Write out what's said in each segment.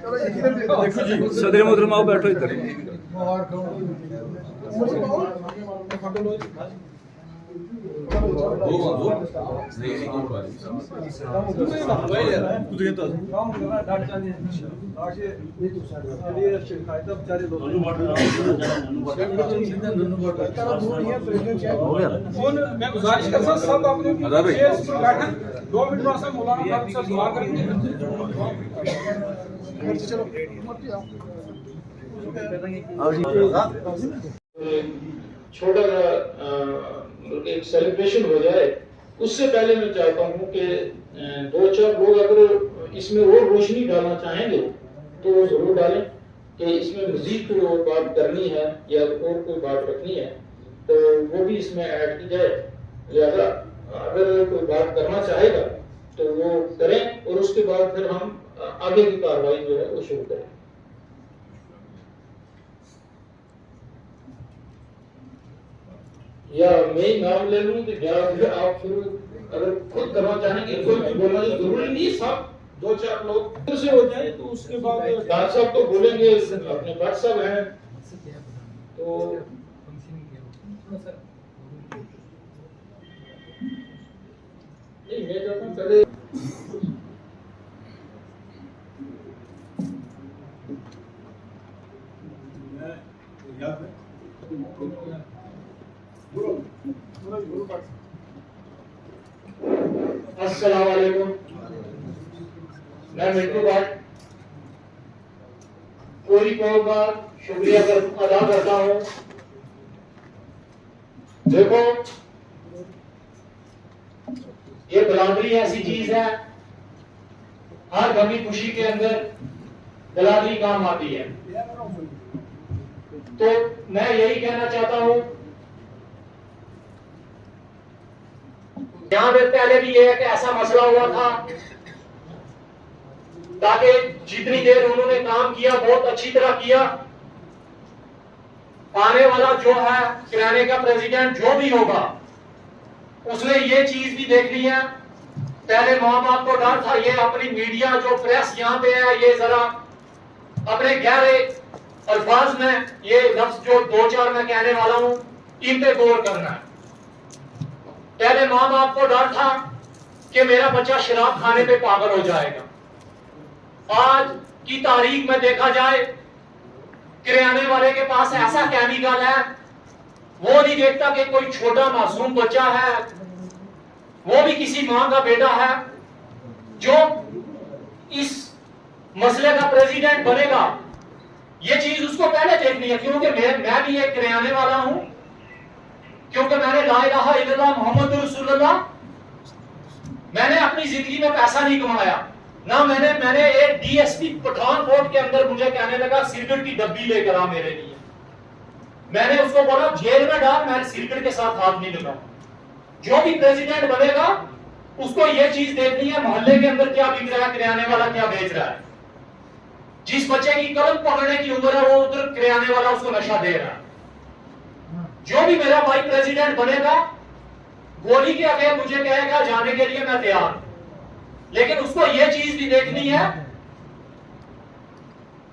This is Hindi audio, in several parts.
देखो जी सदर मोहतरम आओ बैठो इधर। मैं गुजारिश कर सकता सब अपने बैठक 2 मिनट वास्ते मौलाना साहब से दुआ करेंगे। छोटा एक सेलिब्रेशन हो जाए, उससे पहले मैं चाहता हूँ कि 2-4 लोग अगर इसमें और रोशनी डालना चाहेंगे तो वो जरूर डालें कि इसमें मजीद कोई और बात करनी है या और कोई बात रखनी है तो वो भी इसमें ऐड की जाए। लिहाजा अगर कोई बात करना चाहेगा तो वो करें और उसके बाद फिर हम आगे की कार्रवाई जो है वो शुरू करें। या मैं नाम ले लूं कि या आप शुरू अगर खुद करना चाहेंगे, कोई भी बोलना जरूरी नहीं, सब 2-4 लोग से हो जाए तो उसके बाद डॉक्टर साहब तो बोलेंगे, अपने डॉक्टर साहब हैं तो नहीं मैं चाहता हूँ पहले अस्सलाम वालेकुम, मैं मिंटू भट्ट पूरी कौम का शुक्रिया अदा करता हूँ। देखो ये बिरादरी ऐसी चीज है, हर गमी खुशी के अंदर बिरादरी काम आती है। तो मैं यही कहना चाहता हूँ, यहाँ पे पहले भी ये है कि ऐसा मसला हुआ था ताकि जितनी देर उन्होंने काम किया बहुत अच्छी तरह किया। आने वाला जो है किराने का प्रेसिडेंट जो भी होगा उसने ये चीज भी देखनी है। पहले माँ बाप को डर था, ये अपनी मीडिया जो प्रेस यहाँ पे है ये जरा अपने गहरे अल्फाज में ये लफ्ज जो 2-4 मैं कहने वाला हूँ इन पे गौर करना है। पहले माँ बाप को डर था कि मेरा बच्चा शराब खाने पे पागल हो जाएगा। आज की तारीख में देखा जाए किराने वाले के पास ऐसा केमिकल है, वो नहीं देखता कि कोई छोटा मासूम बच्चा है, वो भी किसी मां का बेटा है जो इस मसले का प्रेसिडेंट बनेगा। ये चीज उसको पहले देखनी है, क्योंकि मैं भी एक किराने वाला हूं, क्योंकि मैंने ला इलाहा इल्लल्लाह मोहम्मद रसूलुल्लाह, मैंने अपनी जिंदगी में पैसा नहीं कमाया ना, मैंने एक डीएसपी पठानकोट के अंदर मुझे कहने लगा सिगरेट की डब्बी लेकर आ मेरे लिए, मैंने उसको बोला जेल में डाल, मैं सिगरेट के साथ हाथ नहीं लगाऊंगा। जो भी प्रेसिडेंट बनेगा उसको ये चीज देखनी है मोहल्ले के अंदर क्या बिक रहा है, किराने वाला क्या बेच रहा है। जिस बच्चे की कलम पकड़ने की उम्र है वो उधर किराने वाला उसको नशा दे रहा है। जो भी मेरा भाई प्रेसिडेंट बनेगा गोली के आगे मुझे कहेगा जाने के लिए मैं तैयार हूं, लेकिन उसको ये चीज भी देखनी है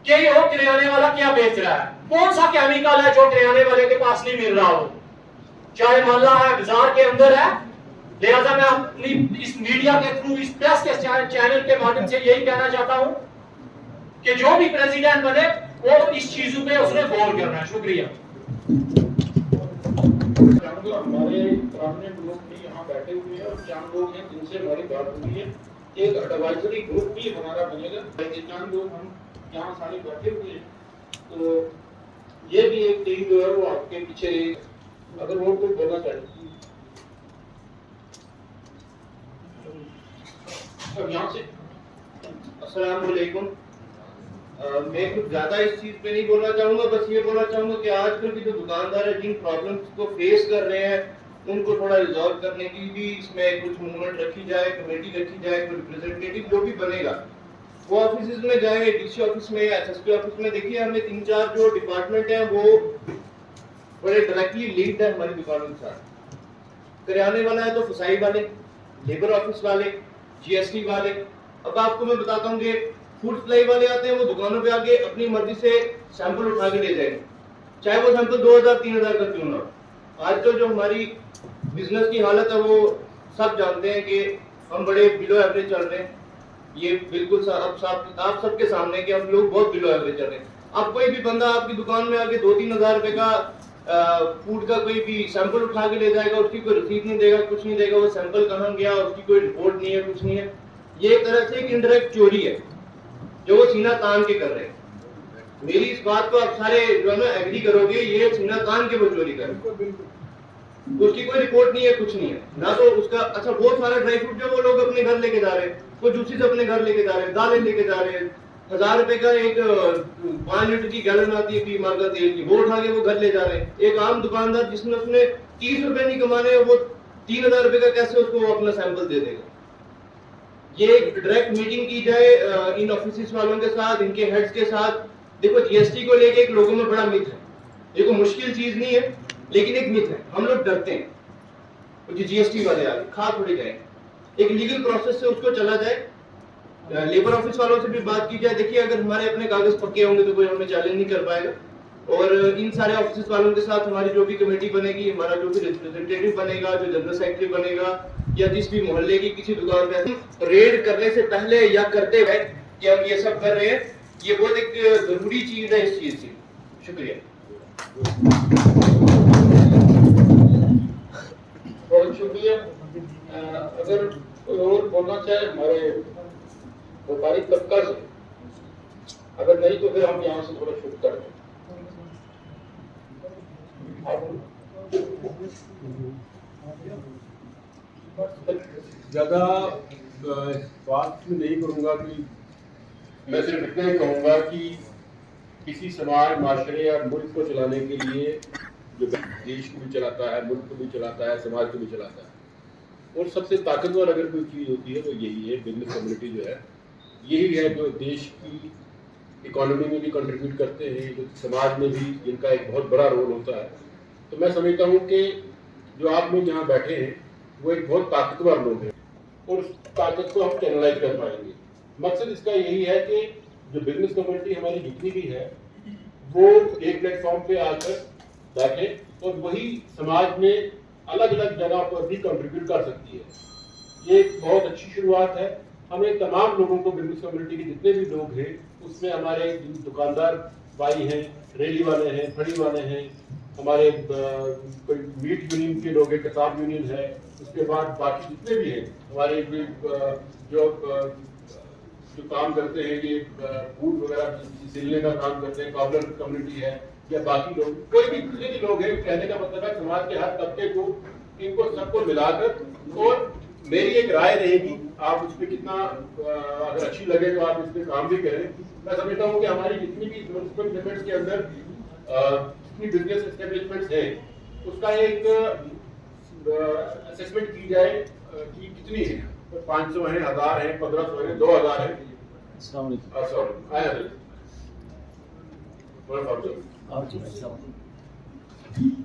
कि वो किराने वाला क्या बेच रहा है, कौन सा केमिकल है जो किराने वाले के पास नहीं मिल रहा हो, चाहे मोहल्ला है बाजार के अंदर है। लिहाजा मैं अपनी इस मीडिया के थ्रू, इस प्रेस के चैनल के माध्यम से यही कहना चाहता हूं कि जो भी प्रेसिडेंट बने वो इस चीजों पे उसने गौर करना है। शुक्रिया। हमारे प्रोमिनेंट लोग भी यहाँ बैठे हुए हैं और 4 लोग हैं जिनसे हमारी बात हुई है। एक एडवाइजरी ग्रुप भी हमारा बनेगा, 4 लोग हम यहाँ सारे बैठे हुए हैं, तो ये भी एक टीम जो है वो आपके पीछे, अगर वो कोई बोलना चाहे अब यहाँ से। अस्सलाम वालेकुम। मैं कुछ ज्यादा इस चीज पे नहीं बोलना चाहूंगा, बस ये बोलना चाहूंगा कि आजकल की जो दुकानदार है जिन प्रॉब्लम्स को फेस कर रहे हैं उनको थोड़ा रिजॉल्व करने की भी इसमें कुछ मूवमेंट रखी जाए, कमेटी रखी जाए, कोई रिप्रेजेंटेटिव जो भी बनेगा वो ऑफिस में जाएंगे, डीसी ऑफिस में, एसएसपी ऑफिस में। देखिए हमें 3-4 जो डिपार्टमेंट है वो बड़े डायरेक्टली लिंक्ड है हमारी दुकानों के साथ। किराने वाला है तो फसाई वाले, लेबर ऑफिस वाले, जीएसटी वाले। अब आपको मैं बताता हूँ कि फूड सप्लाई वाले आते हैं, वो दुकानों पे आके अपनी मर्जी से सैंपल उठा के ले जाएंगे, चाहे वो सैंपल 2000-3000 का क्यों ना हो। आज तो जो हमारी बिजनेस की हालत है वो सब जानते हैं कि हम बड़े बिलो एवरेज चल रहे हैं। ये बिल्कुल आप सबके सामने कि हम लोग बहुत बिलो एवरेज चल रहे हैं। आप कोई भी बंदा आपकी दुकान में आके 2-3 हजार रुपए का फूड का कोई भी सैंपल उठा के ले जाएगा, उसकी कोई रसीद नहीं देगा, कुछ नहीं देगा, वो सैंपल कहाँ गया उसकी कोई रिपोर्ट नहीं है, कुछ नहीं है। ये एक तरह से एक इनडायरेक्ट चोरी है जो वो सीना तान के कर रहे हैं। मेरी इस बात को आप सारे जो है ना एग्री करोगे, ये सीना तान के वो चोरी कर रहे हैं। उसकी कोई रिपोर्ट नहीं है, कुछ नहीं है ना। तो उसका अच्छा बहुत सारा ड्राई फ्रूट जो वो लोग अपने घर लेके जा रहे हैं, कुछ जूसेस अपने घर लेके जा रहे हैं, दालें लेके जा रहे हैं, 1000 रुपए का एक 5 लीटर की गैलन आती है मार का तेल की, वो उठा के वो घर ले जा रहे हैं। एक आम दुकानदार जिसने उसने 30 रुपए नहीं कमाने, वो 3000 रुपए का कैसे उसको अपना सैंपल दे देगा। ये एक डायरेक्ट मीटिंग की जाए इन ऑफिस वालों के साथ, इनके हेड्स के साथ। देखो जीएसटी को लेके एक लोगों में बड़ा मिथ है, ये कोई मुश्किल चीज नहीं है लेकिन एक मिथ है, हम लोग डरते हैं क्योंकि जीएसटी वाले आगे खा थोड़ी जाए। एक लीगल प्रोसेस से उसको चला जाए, लेबर ऑफिस वालों से भी बात की जाए। देखिए अगर हमारे अपने कागज पक्के होंगे तो कोई हमें चैलेंज नहीं कर पाएगा। और इन सारे ऑफिस वालों के साथ हमारी जो भी कमेटी बनेगी, हमारा जो भी रिप्रेजेंटेटिव बनेगा, जो जनरल सेक्रेटरी बनेगा, या जिस भी मोहल्ले की किसी दुकान पे रेड करने से पहले या करते हुए कि हम ये सब कर रहे हैं, ये बहुत एक जरूरी चीज है इस चीज की। शुक्रिया। बहुत शुक्रिया। अगर कोई और बोलना चाहे हमारे व्यापारिक तबका से, अगर नहीं तो फिर हम यहाँ से थोड़ा शुरू कर दें। ज्यादा बात नहीं करूंगा कि मैं सिर्फ इतना ही कहूंगा कि किसी समाज, माशरे और मुल्क को चलाने के लिए जो देश को भी चलाता है, मुल्क को भी चलाता है, समाज को भी चलाता है, और सबसे ताकतवर अगर कोई चीज़ होती है तो यही है, बिजनेस कम्युनिटी जो है, यही है जो देश की इकोनॉमी में भी कंट्रीब्यूट करते हैं, जो समाज में भी जिनका एक बहुत बड़ा रोल होता है। तो मैं समझता हूँ कि जो आप लोग यहाँ बैठे हैं वो एक बहुत ताकतवर लोग हैं और उस ताकत को हम चैनलाइज कर पाएंगे। मकसद इसका यही है कि जो बिजनेस कम्युनिटी हमारी जितनी भी है वो एक प्लेटफॉर्म पे आकर बैठे और वही समाज में अलग अलग जगह पर भी कंट्रीब्यूट कर सकती है। ये एक बहुत अच्छी शुरुआत है। हमें तमाम लोगों को, बिजनेस कम्युनिटी के जितने भी लोग हैं उसमें हमारे दुकानदार भाई हैं, रेडी वाले हैं, फड़ी वाले हैं, हमारे कोई मीट यूनियन के लोग हैं, कसाब यूनियन है, उसके बाद बाकी जितने भी हैं हमारे जो काम करते हैं, ये फूड वगैरह सिलने का काम करते हैं, कॉबलर कम्युनिटी है, या बाकी लोग, कोई भी जितने भी लोग हैं, कहने का मतलब है समाज के हर तबके को, इनको सबको मिलाकर। और मेरी एक राय रहेगी, आप उस पर कितना अगर अच्छी लगे तो आप इस पर काम भी करें। मैं समझता हूँ कि हमारी जितनी भी म्युनिसिपल लिमिट्स के अंदर जितनी बिजनेस एस्टेब्लिशमेंट्स हैं उसका एक असेसमेंट की जाए कि कितनी है, 500 है, 1000 है, 1500 है, 2000 है।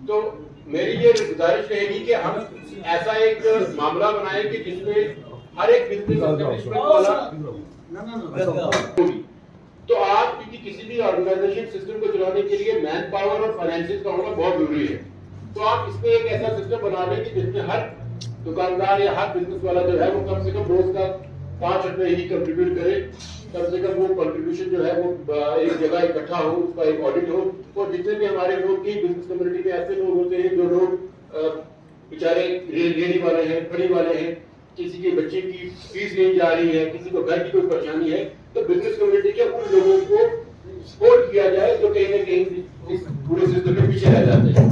तो मेरी ये गुजारिश रहेगी कि हम ऐसा एक मामला बनाएं कि जिसमें हर एक बिजनेस एस्टेब्लिशमेंट वाला तो आप, क्योंकि किसी भी ऑर्गेनाइजेशन सिस्टम को चलाने के लिए मैन पावर और फाइनेंसिस का होना बहुत जरूरी है। तो आप इसमें एक ऐसा सिस्टम बना लें कि जिसमें हर दुकानदार या हर बिजनेस वाला जो है वो कम से कम रोज का 5 रुपए ही कंट्रीब्यूट करे। कम से कम वो कंट्रीब्यूशन जो है वो एक जगह इकट्ठा हो, उसका एक ऑडिट हो। और जितने भी हमारे लोग की बिजनेस कम्युनिटी में ऐसे लोग होते हैं जो लोग बेचारे रेडी वाले हैं, फड़ी वाले हैं, किसी के बच्चे की फीस नहीं जा रही है, किसी को घर की कोई परेशानी है, तो बिजनेस कम्युनिटी के उन लोगों को सपोर्ट किया जाए जो कहीं ना कहीं इस पूरे सिस्टम में पीछे रह जाते हैं।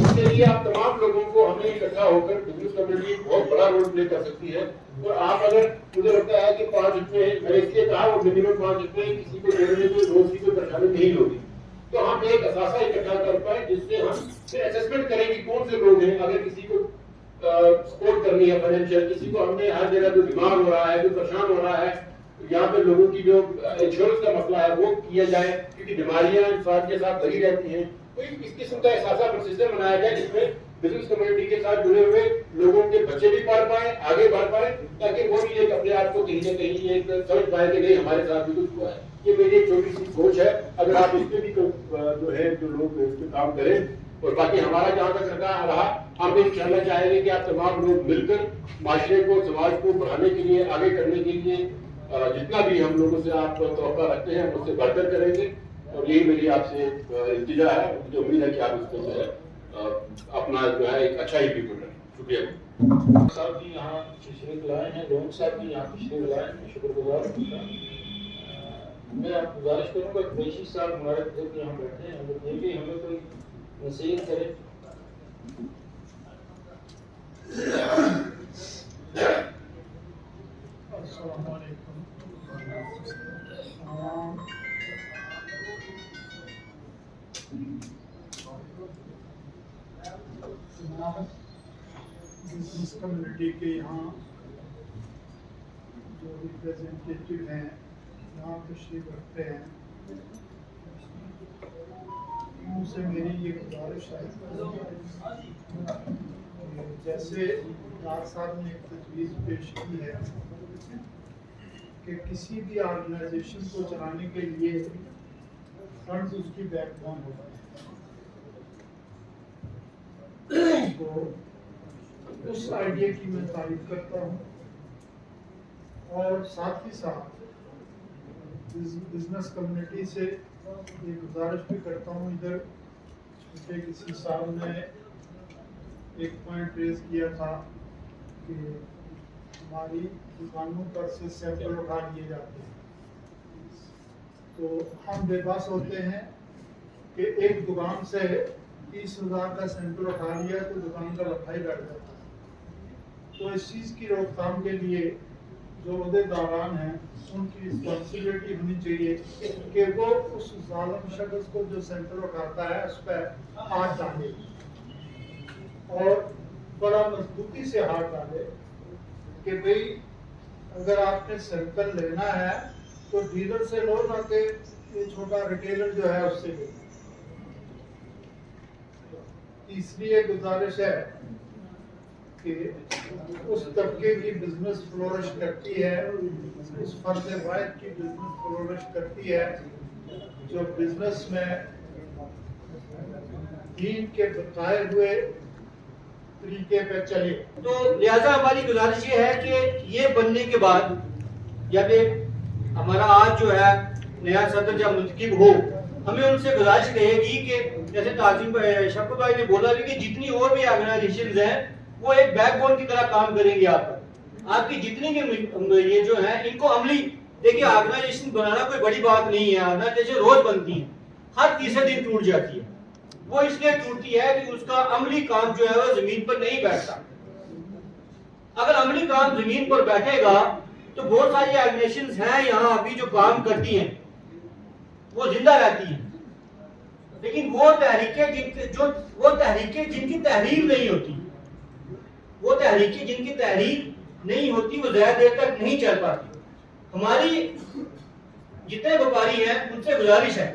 इसके लिए आप तमाम लोगों को हमें इकट्ठा होकर बिजनेस कम्युनिटी बहुत बड़ा रोल प्ले कर सकती है। और आप अगर, मुझे लगता है कि 5 रुपए, मैंने इसलिए कहा वो मिनिमम 5 रुपए किसी को देने में रोज की कोई परेशानी नहीं होगी, तो हम एक असासा इकट्ठा कर पाए जिससे हम फिर असेसमेंट करें कि कौन से लोग हैं। अगर किसी को सपोर्ट करनी है फाइनेंशियल, किसी को हमने हर जगह जो बीमार हो रहा है, जो परेशान हो रहा है, यहाँ पे लोगों की जो इंश्योरेंस का मसला है वो किया जाए, क्योंकि बीमारियां इंसान के साथ लगी रहती हैं। कोई इस किस्म का ऐसा सिस्टम बनाया जाए जिसमें बिजनेस कम्युनिटी के साथ जुड़े हुए लोगों के बच्चे भी पढ़ पाए, आगे बढ़ पाए, ताकि वो भी एक अपने आप को कहीं न कहीं एक समझ पाए कि नहीं हमारे साथ भी कुछ हुआ है। ये मेरी एक छोटी सी सोच है। अगर आप इस पे भी जो है जो लोग इस पे काम करें, और बाकी हमारा जहाँ तक रहा, हम इंशाल्लाह चाहेंगे कि आप तमाम लोग मिलकर माशरे को, समाज को बढ़ाने के लिए, आगे करने के लिए जितना भी हम लोगों से आप तौक़ा रखते हैं उससे बढ़कर करेंगे। और यही मेरी आपसे इल्तिजा है। मुझे उम्मीद है कि आप इसको जो है अपना जो है एक अच्छा ही पीपल करें। शुक्रिया साहब भी यहाँ तशरीफ लाए हैं, लोग साहब भी यहाँ तशरीफ लाए हैं, शुक्रगुजार हूँ। मैं आप गुजारिश करूँगा कुरैशी साहब हमारे बुजुर्ग यहाँ बैठे हैं, अगर ये भी हमें कोई नसीहत करे। बिजनेस कम्युनिटी के यहाँ जो रिप्रेजेंटेटिव हैं यहाँ तशरीफ रखते हैं, उनसे मेरी ये गुजारिश है कि जैसे डॉक्टर साहब ने एक तजवीज़ पेश की है कि किसी भी ऑर्गेनाइजेशन को चलाने के लिए फंड्स उसकी बैकबोन होता है, तो उस आइडिया की मैं तारीफ करता हूँ। और साथ ही साथ बिजनेस कम्युनिटी से ये गुजारिश भी करता हूँ, इधर क्योंकि किसी साहब ने एक पॉइंट रेज किया था कि हमारी दुकानों पर से सैंपल उठा लिए जाते हैं, तो हम बेबस होते हैं कि एक दुकान से 30,000 का सैंपल उठा लिया तो दुकान का लफा ही बैठ जाता है। तो इस चीज़ की रोकथाम के लिए जो अहदेदारान हैं उनकी रिस्पॉन्सिबिलिटी होनी चाहिए कि वो उस जालिम शख्स को जो सैंपल उठाता है उस पर हाथ डाले और बड़ा मजबूती से हाथ डाले कि भाई अगर आपने सैंपल लेना है तो डीलर से लो, ना कि ये छोटा रिटेलर जो है उससे लो। इसलिए गुजारिश है कि उस तबके की बिजनेस फ्लोरिश करती है, उस फर्द वाहिद की बिजनेस फ्लोरिश करती है जो बिजनेस में दीन के बताए हुए तरीके पे चले। तो लिहाजा हमारी गुजारिश ये है कि ये बनने के बाद जब हमारा आज जो है नया सदर जब मुंतखब हो, हमें उनसे गुजारिश रहेगी कि जैसे ताज़ीम शफकत भाई ने बोला कि जितनी और भी ऑर्गेनाइजेशंस हैं वो एक बैकबोन की तरह काम करेंगे। आपकी जितनी भी ये जो है इनको अमली, देखिए ऑर्गेनाइजेशन बनाना कोई बड़ी बात नहीं है। ऑर्गेनाइजेशन रोज बनती है, हर तीसरे दिन टूट जाती है। वो इसलिए टूटती है कि उसका अमली काम जो है वो जमीन पर नहीं बैठता। अगर अमली काम जमीन पर बैठेगा तो बहुत सारी ऑर्गेनाइजेशंस हैं यहाँ अभी जो काम करती हैं, वो जिंदा रहती हैं, लेकिन वो तहरीकें जिनकी तहरीर नहीं होती, वो तहरीकें जिनकी तहरीर नहीं होती वो ज्यादा देर तक नहीं चल पाती। हमारी जितने व्यापारी हैं उनसे गुजारिश है,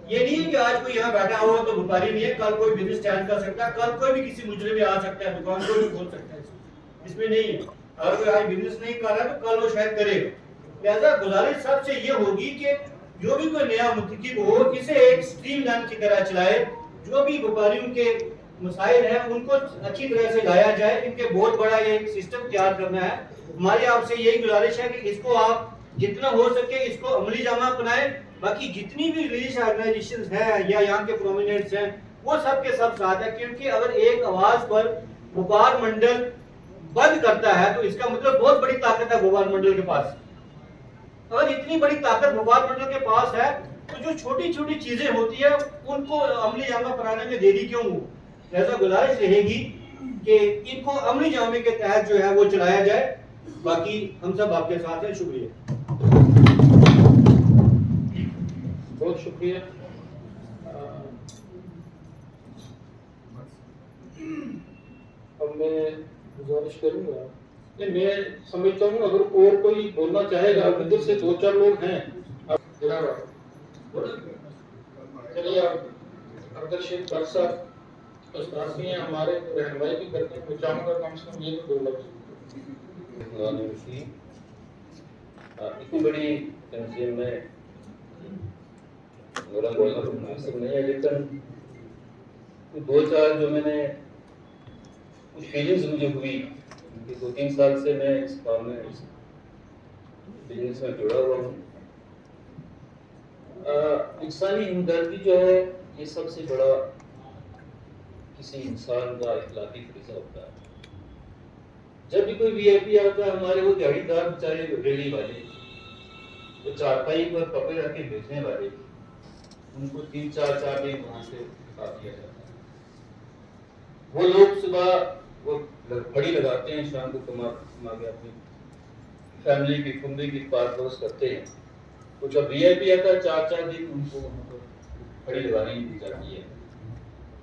ये नहीं है कि आज कोई यहाँ बैठा हो तो व्यापारी नहीं है, कल कोई बिजनेस स्टार्ट कर सकता है, कल कोई भी किसी मुजरिम में आ सकता है, दुकान कोई भी खोल सकता है, इसमें नहीं है। अगर कोई आज बिजनेस नहीं कर रहा है तो कल वो शायद करेगा। लिहाजा गुजारिश सबसे ये होगी कि जो भी कोई नया मुंतखब हो इसे एक स्ट्रीमलाइन की तरह चलाए, जो भी व्यापारियों के मसाइल हैं उनको अच्छी तरह से लाया जाए। इनके बहुत बड़ा ये एक सिस्टम तैयार करना है। हमारी आपसे यही गुजारिश है कि इसको आप जितना हो सके इसको अमली जामा अपनाएं। बाकी जितनी भी रिलीजियस ऑर्गेनाइजेशंस हैं या यहाँ के प्रोमिनेंट्स हैं वो सब के सब साथ है, क्योंकि अगर एक आवाज पर व्यापार मंडल बंद करता है तो इसका मतलब बहुत बड़ी ताकत है व्यापार मंडल के पास। अगर इतनी बड़ी ताकत व्यापार मंडल के पास है तो जो छोटी छोटी चीजें होती है उनको अमली जामा बनाने में देरी क्यों हो। ऐसा गुजारिश रहेगी कि इनको अमली जामे के तहत जो है वो चलाया जाए। बाकी हम सब आपके साथ हैं। शुक्रिया, बहुत शुक्रिया। अब मैं गुजारिश करूंगा, मैं समझता हूँ अगर और कोई बोलना चाहेगा, इधर से 2-4 लोग हैं। चलिए आप अब्दुल शेख साहब उस्ताद भी हैं हमारे, रहनुमाई भी करते हैं। मैं चाहूँगा कम से कम ये तो 2 लफ्ज़। इतनी बड़ी तंजीम में मेरा बोलना तो मुनासिब नहीं है, लेकिन 2-4 जो मैंने कुछ फीलिंग्स मुझे हुई कि 2-3 साल से मैं इस काम में, इस बिजनेस में जुड़ा हुआ हूँ। इंसानी हमदर्दी जो है ये सबसे बड़ा किसी इंसान का इखलाकी फरीज़ा होता है। जब भी कोई वीआईपी आता है हमारे, वो दिहाड़ीदार बेचारे रेडी वाले, वो चारपाई पर कपड़े रख के बेचने वाले, उनको 3-4 दिन वहां से उठा दिया जाता है। वो लोग सुबह वो फड़ी लगाते हैं, शाम को कमा के अपनी फैमिली की कुंबी की पास करते हैं। तो जब वीआईपी आता है 4-4 दिन उनको वहां पर फड़ी लगानी दी जाती है।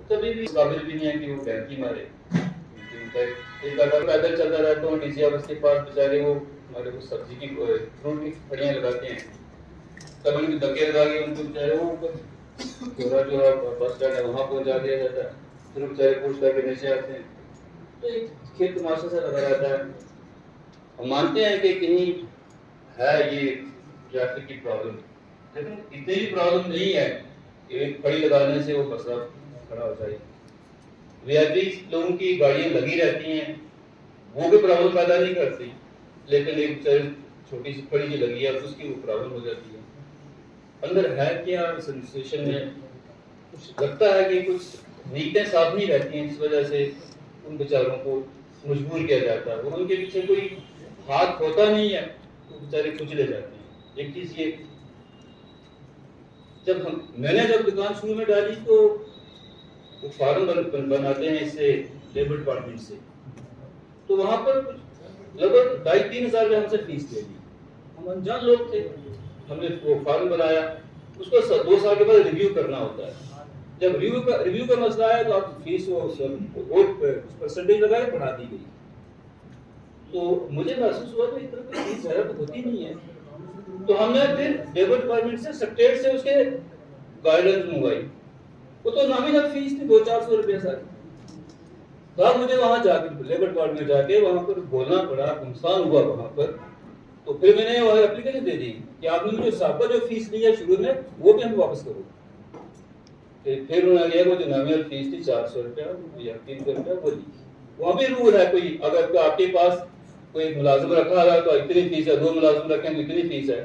कभी भी काबिल भी नहीं है कि वो बैंकी मारे। एक अगर पैदल चलता रहता हूँ डीसी ऑफिस के पास, बेचारे वो हमारे को सब्जी की फ्रूट की फड़ियाँ लगाते हैं, कभी भी धक्के लगा के उनको बेचारे वो पूरा जो बस स्टैंड है वहाँ पहुँचा दिया जाता है। फिर बेचारे पूछ करके नीचे आते हैं। तो एक खेत तमाशा सा लगा रहता है। हम मानते हैं कि कहीं है ये ट्रैफिक की प्रॉब्लम, लेकिन इतनी भी प्रॉब्लम नहीं है कि एक फड़ी लगाने से वो बसरा खड़ा हो जाए। वीआईपी लोगों की गाड़ियां लगी रहती हैं, वो भी प्रॉब्लम पैदा नहीं करती, लेकिन एक छोटी सी फड़ी जो लगी है उसकी वो प्रॉब्लम हो जाती है। अंदर है क्या सिचुएशन में कुछ लगता है कि कुछ नीयतें साफ नहीं रहती हैं, इस वजह से उन बेचारों को मजबूर किया जाता है। और उनके पीछे कोई हाथ होता नहीं है तो बेचारे कुचले जाते हैं। एक चीज ये, मैंने जब दुकान शुरू में डाली तो वो फार्म बनाते हैं इससे लेबर डिपार्टमेंट से, तो वहां पर लगभग 2,500-3 हज़ार रुपये हमसे फीस ले ली। हम अनजान लोग थे, हमने वो फार्म बनाया, उसको 2 साल के बाद रिव्यू करना होता है। जब रिव्यू का मसला आया तो आप फीस वो परसेंटेज लगा के बढ़ा दी गई। तो मुझे महसूस हुआ तो इतना कोई फीस ज़्यादा तो होती नहीं है। तो हमने फिर लेबर डिपार्टमेंट से सेक्रेटरी से उसके गाइडलाइंस मंगवाई। वो तो नॉमिनल फीस थी 200-400 रुपये सारी। तो अब मुझे वहां जाके लेबर डिपार्टमेंट जाके वहां पर बोलना पड़ा, नुकसान हुआ वहां पर। तो फिर मैंने वहां एप्लीकेशन दे दी कि आपने मुझे साहब जो फीस ली है शुरू में वो भी हम वापस करो। फिर उन्होंने लिया वो जो नॉमिनल फीस थी 400 रुपया या 300 रुपया वो ली। वहां भी रूल है, कोई अगर आपके पास कोई मुलाजिम रखा है तो इतनी फीस है, 2 मुलाजिम रखें तो इतनी फीस है,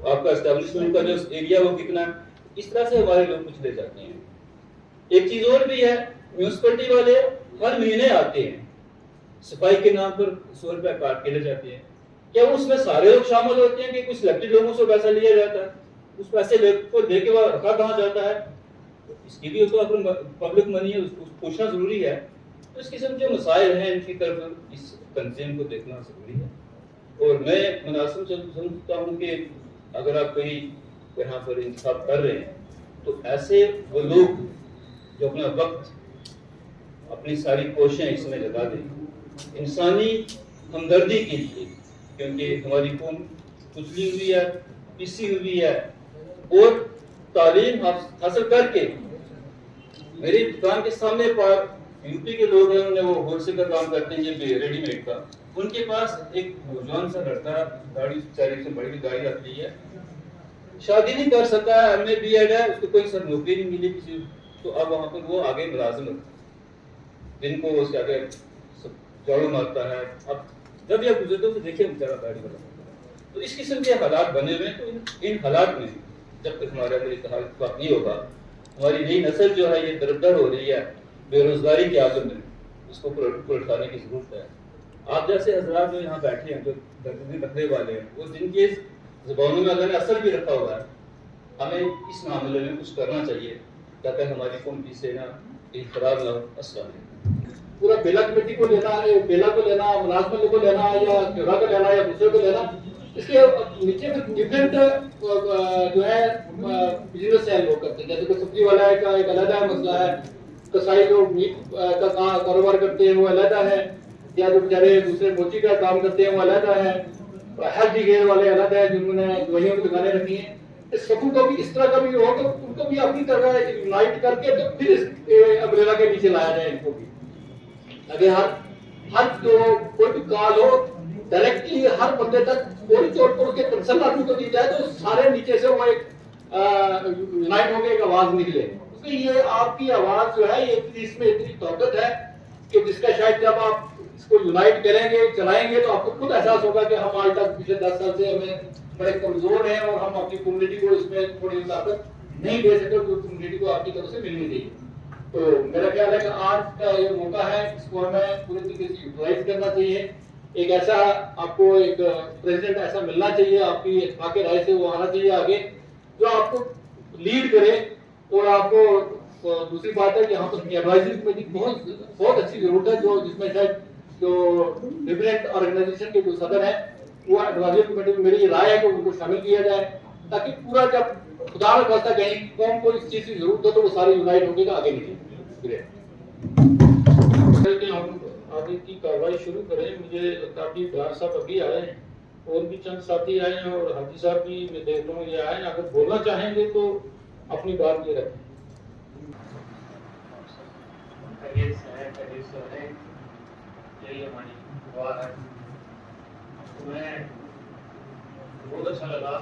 आपका एस्टेब्लिशमेंट का जो एरिया वो कितना है। इस तरह से हमारे लोग कुछ ले जाते हैं। एक चीज और भी है, म्यूनिसिपैलिटी वाले हर महीने आते हैं, सफाई के नाम पर 100 रुपया काट के ले जाते हैं। क्या उसमें सारे लोग शामिल होते हैं कि कुछ सिलेक्टेड लोगों से पैसा लिया जाता है? उस पैसे को दे के वह रखा कहाँ जाता है? तो इसकी भी तो अपनी पब्लिक मनी है, उसको पूछना जरूरी है। तो इस किस्म के मसाइल हैं, इनकी तरफ इस तंजीम को देखना जरूरी है। और मैं मुनासिब समझता हूँ कि अगर आप कोई यहाँ पर इंतखाब कर रहे हैं तो ऐसे वो लोग जो अपना वक्त, अपनी सारी कोशिशें इसमें लगा दें इंसानी हमदर्दी के लिए, क्योंकि हमारी कौम कुचली हुई है, पिसी हुई है। और तालीम हासिल करके मेरी दुकान के सामने यूपी के लोग हैं, उन्होंने वो होलसेल का काम करते हैं ये रेडीमेड का। उनके पास एक नौजवान सा लड़का गाड़ी से बड़ी गाड़ी रख ली है, शादी नहीं कर सकता है, एमए बीएड है, उसको कोई सर नौकरी नहीं मिली किसी, तो अब वहां पर वो आगे मुलाजिम दिन को उसके आगे झाड़ू मारता है। अब जब यह गुजरते तो देखिए बेचारा गाड़ी वाला। तो इस किस्म के हालात बने हुए हैं। तो इन हालात में जब तक हमारे अंदर इत्तेफाक नहीं होगा, हमारी नई नस्ल जो है ये दरबदर हो रही है बेरोजगारी के आलम में, इसको उठाने की जरूरत है। आप जैसे हजरात जो यहाँ बैठे हैं, जो दर्द रखने वाले हैं, वो जिनके जुबानों में अगर असर भी रखा हुआ है, हमें इस मामले में कुछ करना चाहिए ताकि हमारी कौम से ना खराब ना हो। अस्सलाम पूरा बेला कमेटी को लेना है, बेला को लेना, मुलाजमत को लेना या क्योरा को लेना या दूसरे को लेना, इसके नीचे में डिफरेंट जो है बिजनेस है लोग करते हैं। जैसे कोई सब्जी वाला है का एक अलग मसला है, कसाई जो मीट का कारोबार करते हैं वो अलग है, या जो बेचारे दूसरे मोची का काम करते हैं वो अलग है, हेल्थ केयर वाले अलग है जिन्होंने दवाइयों की दुकानें रखी हैं। सकूं को भी इस तरह का भी हो तो उनको भी अपनी तरह यूनाइट करके तो फिर इस अम्ब्रेला के नीचे लाया जाए इनको भी, ताकि हर जो कोई भी कॉल हो डायरेक्टली हर बंदे तक पूरी तौर पर उसके कंसर्न आदमी को दी जाए तो सारे नीचे से वो एक यूनाइट होकर एक आवाज निकले। क्योंकि ये आपकी आवाज जो है ये इसमें इतनी ताकत है कि जिसका शायद जब आप इसको यूनाइट करेंगे चलाएंगे तो आपको खुद एहसास होगा कि हम आज तक पिछले 10 साल से हमें बड़े कमजोर हैं और हम अपनी कम्युनिटी को इसमें थोड़ी ताकत नहीं दे सकते जो कम्युनिटी को आपकी तरफ से मिलनी चाहिए। तो मेरा ख्याल है कि आज का ये मौका है, इसको हमें पूरी तरीके से यूटिलाइज करना चाहिए। एक ऐसा आपको एक प्रेसिडेंट ऐसा मिलना चाहिए, आपकी इत्तेफाक राय से वो आना चाहिए आगे जो आपको लीड करे। और आपको दूसरी बात है कि यहाँ पर एडवाइजरी कमेटी बहुत अच्छी जरूरत है जो जिसमें शायद जो डिफरेंट ऑर्गेनाइजेशन के जो सदर है वो एडवाइजरी कमेटी में मेरी राय है कि उनको शामिल किया जाए ताकि पूरा जब खुदा न खास्ता कहीं कौन को इस चीज की जरूरत हो तो वो सारे यूनाइट होकर आगे निकले। आगे की कार्रवाई शुरू करें। मुझे लगता है डार साहब अभी आए हैं और भी चंद साथी आए हैं और हाजी साहब भी मैं देख रहा हूँ ये आए हैं, अगर बोलना चाहेंगे तो अपनी बात ये रखें। यही हमारी दुआ है। तुम्हें बहुत अच्छा लगा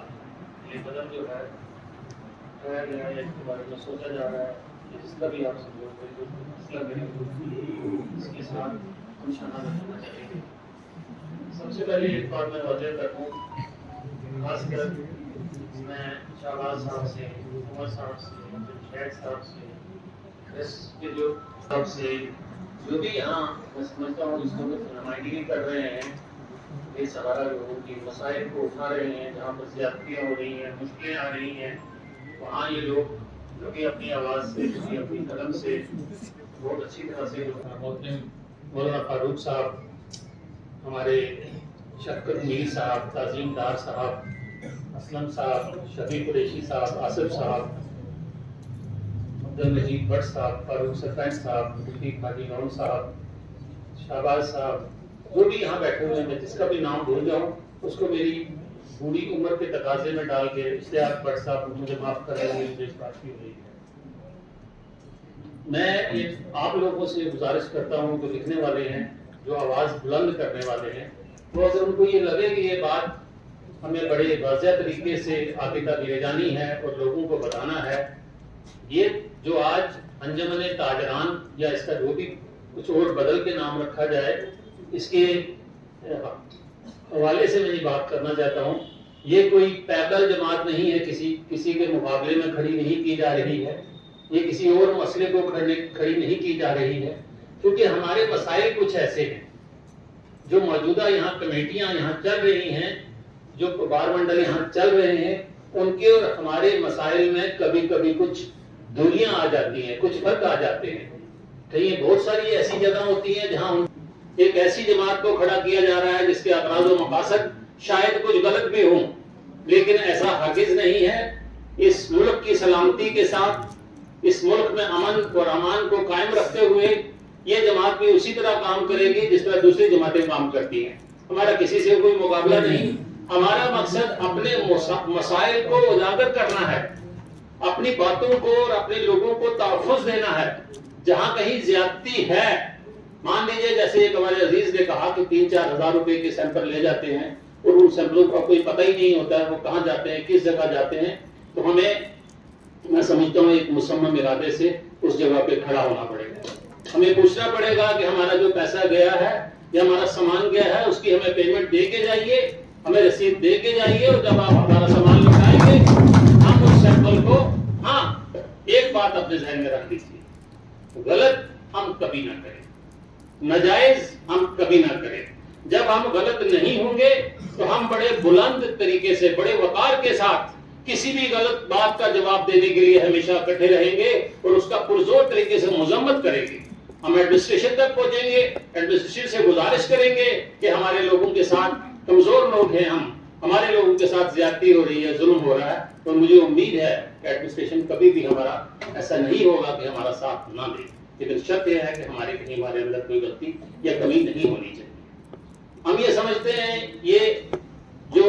ये कदम जो है उठाया गया है, इसके बारे में सोचा जा रहा है, जिसका भी आप इसके साथ निशाना रखना चाहिए। सबसे पहले इस बात में वाज़ेह कर दूं, खासकर मैं शाहबाज साहब से, उमर साहब से, शैख साहब से, के जो साहब से जो भी यहाँ मैं समझता हूँ इसको नुमाइंदगी कर रहे हैं, ये सहारा लोगों की मसाइल को उठा रहे हैं, जहाँ पर ज्यादतियाँ हो रही हैं, मुश्किलें आ रही हैं, वहाँ ये लोग जो कि अपनी आवाज़ से, जो कि अपनी कलम से बहुत अच्छी तरह से मौलाना फारूक साहब, हमारे शफकत मीर साहब, ताज़ीम डार साहब, असलम साहब, शफी कुरैशी साहब, आसिफ साहब, अब्दुल मजीद भट्ट साहब, फारूक सफैन साहब, रफीक हाजी नौन साहब, शाहबाज साहब, जो भी यहाँ बैठे हुए हैं, जिसका भी नाम भूल जाऊँ उसको मेरी बूढ़ी उम्र के तकाजे में डाल के इश्तियाक भट्ट साहब मुझे माफ कर रहे हैं, मुझे इस बात की हो रही है। मैं आप लोगों से गुजारिश करता हूँ जो लिखने वाले हैं, जो आवाज़ बुलंद करने वाले हैं, तो अगर उनको ये लगे कि ये बात हमें बड़े वाज़ेह तरीके से आगे तक ले जानी है और लोगों को बताना है, ये जो आज अंजमन ताजरान या इसका जो भी कुछ और बदल के नाम रखा जाए, इसके हवाले से मैं ये बात करना चाहता हूँ। ये कोई पैदल जमात नहीं है, किसी के मुकाबले में खड़ी नहीं की जा रही है, ये किसी और मसले को खड़ी नहीं की जा रही है, क्योंकि हमारे मसाइल कुछ ऐसे हैं जो मौजूदा यहाँ कमेटियाँ यहाँ चल रही हैं, जो बार मंडल यहाँ चल रहे हैं, उनके और हमारे मसाइल में कभी कभी कुछ दूरियां आ जाती हैं, कुछ फर्क आ जाते हैं। कहीं बहुत सारी ऐसी जगह होती हैं जहां एक ऐसी जमात को खड़ा किया जा रहा है जिसके अतराज़ व मकासद शायद कुछ गलत भी हों, लेकिन ऐसा हरगिज़ नहीं है। इस मुल्क की सलामती के साथ, इस मुल्क में अमन और अमान को कायम रखते हुए ये जमात भी उसी तरह काम करेगी जिस तरह दूसरी जमातें काम करती हैं। हमारा किसी से कोई मुकाबला नहीं, हमारा मकसद अपने मसाइल को उजागर करना है, अपनी बातों को और अपने लोगों को तहफ़्फ़ुज़ देना है। जहां कहीं ज्यादती है, मान लीजिए जैसे एक हमारे अजीज ने कहा कि 3-4 हज़ार रुपए के सैंपल ले जाते हैं और उन सैंपलों का कोई पता ही नहीं होता है वो कहाँ जाते हैं, किस जगह जाते हैं, तो मैं समझता हूँ एक मुसम्मम इरादे से उस जगह पे खड़ा होना पड़ेगा। हमें पूछना पड़ेगा कि हमारा जो पैसा गया है या हमारा सामान गया है उसकी हमें पेमेंट दे के जाइए, हमें रसीद दे के जाइए, और जब आप हमारा सामान लौटाएंगे हम उस सैंपल को, हाँ एक बात अपने ध्यान में रख लीजिए, गलत हम कभी ना करें, नाजायज हम कभी ना करें। जब हम गलत नहीं होंगे तो हम बड़े बुलंद तरीके से, बड़े वकार के साथ किसी भी गलत बात का जवाब देने के लिए हमेशा इकट्ठे रहेंगे और उसका पुरजोर तरीके से मजम्मत करेंगे। हम एडमिनिस्ट्रेशन तक पहुंचेंगे, एडमिनिस्ट्रेशन से गुजारिश करेंगे कि हमारे लोगों के साथ कमजोर लोग हैं, हमारे लोगों के साथ ज्यादती हो रही है, जुल्म हो रहा है, तो मुझे उम्मीद है कि एडमिनिस्ट्रेशन कभी भी हमारा ऐसा नहीं होगा कि हमारा साथ ना दे, लेकिन शर्त यह है कि हमारे अंदर कोई गलती या कमी नहीं होनी चाहिए। हम ये समझते हैं ये जो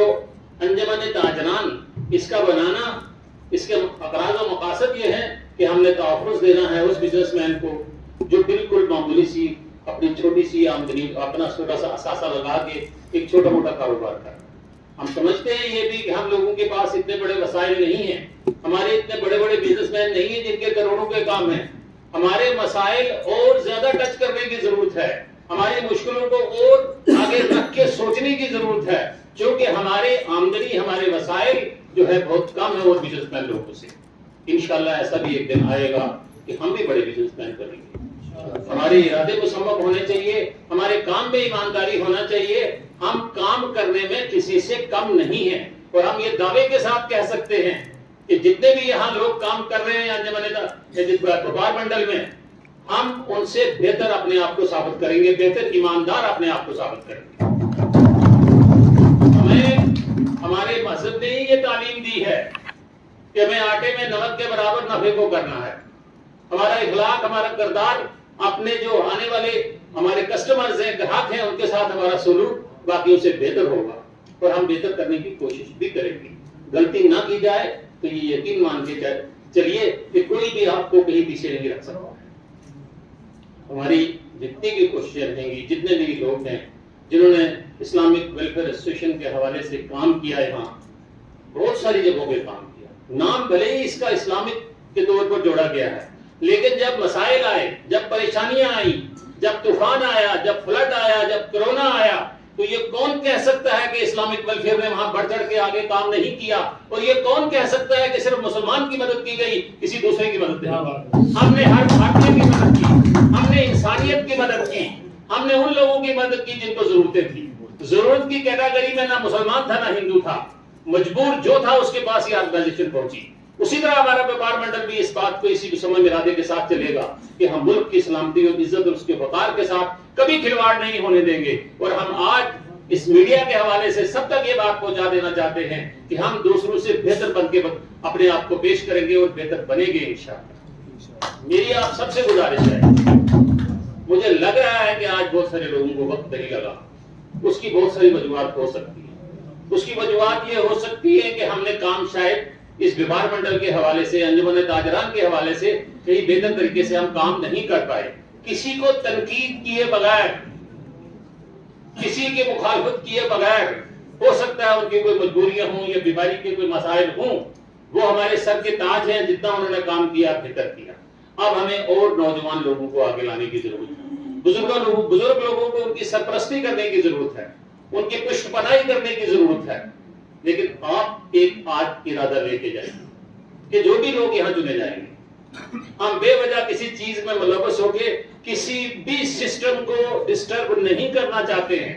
अंजमन ताजरान इसका बनाना इसके अकराज और मकासद ये हैं कि हमने तोफ़ुज़ देना है उस बिजनेसमैन को जो बिल्कुल मामूली सी अपनी छोटी सी आमदनी अपना छोटा सा असासा लगा के एक छोटा मोटा कारोबार कर। हम समझते हैं ये भी कि हम लोगों के पास इतने बड़े वसाइल नहीं हैं, हमारे इतने बड़े बड़े बिजनेसमैन नहीं है जिनके करोड़ों के काम हैं। हमारे मसाइल और ज्यादा टच करने की जरूरत है, हमारी मुश्किलों को और आगे रख के सोचने की जरूरत है, क्योंकि हमारे आमदनी हमारे वसाइल जो है बहुत कम है और बिजनेसमैन लोगों से। इंशाल्लाह ऐसा भी एक दिन आएगा कि हम भी बड़े बिजनेसमैन करेंगे। हमारे इरादे मुसम्मत होने चाहिए, हमारे काम में ईमानदारी होना चाहिए। हम काम करने में किसी से कम नहीं है और हम ये दावे के साथ कह सकते हैं कि जितने भी यहाँ लोग काम कर रहे हैं अंजुमन व्यापार मंडल में, हम उनसे बेहतर अपने आप को साबित करेंगे, बेहतर ईमानदार अपने आप को साबित करेंगे। हमें हमारे मजहब ने ही ये तालीम दी है कि हमें आटे में नमक के बराबर नफे को करना है। हमारा इखलाक, हमारा किरदार, अपने जो आने वाले हमारे कस्टमर्स हैं, ग्राहक हैं, उनके साथ हमारा सलूक बाकियों से बेहतर होगा और हम बेहतर करने की कोशिश भी करेंगे। गलती ना की जाए तो ये यकीन मान के चलिए कि कोई भी आपको कहीं पीछे नहीं रख सकता। हमारी जितनी भी कोशिशें रहेंगी, जितने भी लोग हैं जिन्होंने इस्लामिक वेलफेयर एसोसिएशन के हवाले से काम किया, यहाँ बहुत सारी जगहों पे काम किया, नाम भले ही इसका इस्लामिक के तौर पर जोड़ा गया है, लेकिन जब मसाइल आए, जब परेशानियां आई, जब तूफान आया, जब फ्लड आया, जब कोरोना आया, तो ये कौन कह सकता है कि इस्लामिक वेलफेयर ने वहां बढ़ चढ़ के आगे काम नहीं किया? और ये कौन कह सकता है कि सिर्फ मुसलमान की मदद की गई, किसी दूसरे की मदद नहीं? हमने हर भारतीय की मदद की, हमने इंसानियत की मदद की, हमने उन लोगों की मदद की जिनको जरूरतें थी। जरूरत की कैटेगरी में ना मुसलमान था ना हिंदू था, मजबूर जो था उसके पास ये ऑर्गेनाइजेशन पहुंची। उसी तरह हमारा व्यापार मंडल भी इस बात को इसी समय इरादे के साथ चलेगा कि हम मुल्क की सलामती और इज्जत और उसके वकार के साथ कभी खिलवाड़ नहीं होने देंगे। और हम आज इस मीडिया के हवाले से सब तक ये बात पहुंचा देना चाहते हैं कि हम दूसरों से बेहतर बन के अपने आप को पेश करेंगे और बेहतर बनेंगे इंशाअल्लाह। मेरी आप सबसे गुजारिश है, मुझे लग रहा है कि आज बहुत सारे लोगों को वक्त नहीं लगा, उसकी बहुत सारी वजूहात हो सकती है। उसकी वजूहात ये हो सकती है कि हमने काम शायद इस व्यापार मंडल के हवाले से, अंजुमन ताजरान के हवाले से कहीं बेहतर तरीके से हम काम नहीं कर पाए। किसी को तनकीद किए बगैर, किसी के मुखालफत किए बगैर, हो सकता है उनकी कोई मजबूरियां हों या बीमारी के कोई मसाइल हों, वो हमारे सर के ताज हैं, जितना उन्होंने काम किया बेहतर किया। अब हमें और नौजवान लोगों को आगे लाने की जरूरत है, बुजुर्ग लोगों को उनकी सरपरस्ती करने की जरूरत है, उनकी पुष्टपनाही करने की जरूरत है। लेकिन आप एक आज इरादा लेके जाएंगे कि जो भी लोग यहाँ चुने जाएंगे, हम बेवजह किसी चीज में मुलव्वस होके किसी भी सिस्टम को डिस्टर्ब नहीं करना चाहते हैं।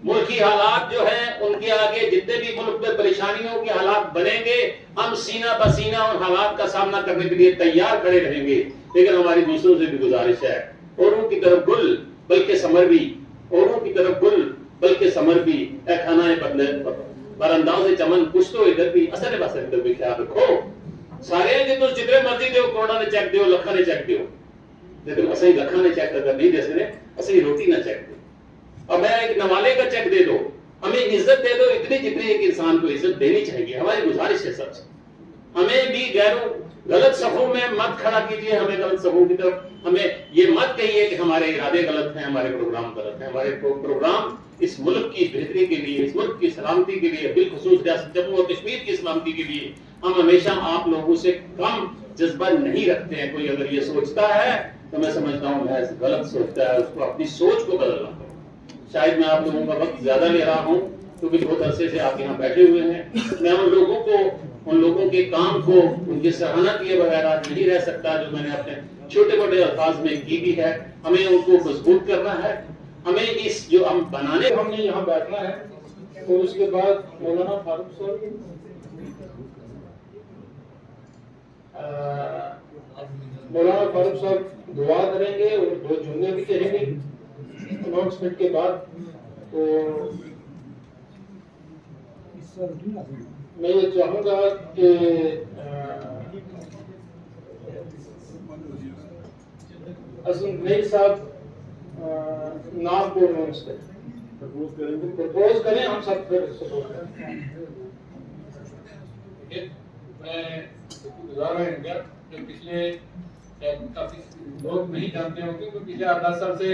मुल्की हालात जो है उनके आगे जितने भी मुल्क में परेशानियों के हालात बनेंगे, हम सीना बसीना उन हालात का सामना करने के लिए तैयार खड़े रहेंगे। लेकिन हमारी दूसरों से भी गुजारिश है, औरों की तरफ गुल बल्कि समर भी, औरों की तरफ गुल बल्कि समर भी, खाना बदले बरंदाज चमन, कुछ तो इधर भी असर बस इधर भी ख्याल रखो। सारे कि तुम जितने मर्जी दो, करोड़ा ने चेक दो, लखा ने चेक दो, लेकिन असली लखा ने चेक अगर नहीं दे सकते, असली रोटी ना चेक दो। और मैं एक नवाले का चेक दे दो, हमें इज्जत दे दो इतनी जितनी एक इंसान को इज्जत देनी चाहिए। हमारी गुजारिश है सबसे, हमें भी गैरों गलत सफों में मत खड़ा कीजिए, हमें गलत सफों की तरफ हमें ये मत कहिए कि हमारे इरादे गलत हैं, हमारे प्रोग्राम गलत हैं। हमारे प्रोग्राम इस मुल्क की बेहतरी के लिए, इस मुल्क की सलामती के लिए, बिलखुसूस जम्मू और कश्मीर की सलामती के लिए, हम हमेशा आप लोगों से कम जज्बा नहीं रखते हैं। कोई अगर ये सोचता है तो मैं समझता हूँ महज गलत सोचता है, उसको अपनी सोच को बदलना पड़ेगा। शायद मैं आप लोगों का वक्त ज्यादा ले रहा हूँ क्योंकि बहुत अरसे से आप यहाँ बैठे हुए हैं। मैं उन लोगों के काम को, उनकी सराहना किए बगैर आज नहीं रह सकता, जो मैंने अपने छोटे मोटे अल्फाज में की भी है। हमें उनको मजबूत करना है, हमें इस जो हम बनाने, हमने यहाँ बैठना है। तो उसके बाद मौलाना फारूक साहब, मौलाना फारूक साहब दुआ करेंगे और 2 जुमले भी कहेंगे अनाउंसमेंट के बाद। तो मैं ये चाहूंगा कि असम नई साहब नाम को अनाउंस करें, प्रपोज करें, हम सब फिर सपोर्ट करें। मैं गुजार हूँ इनका, जो पिछले काफी लोग नहीं जानते होंगे, तो पिछले 8-10 साल से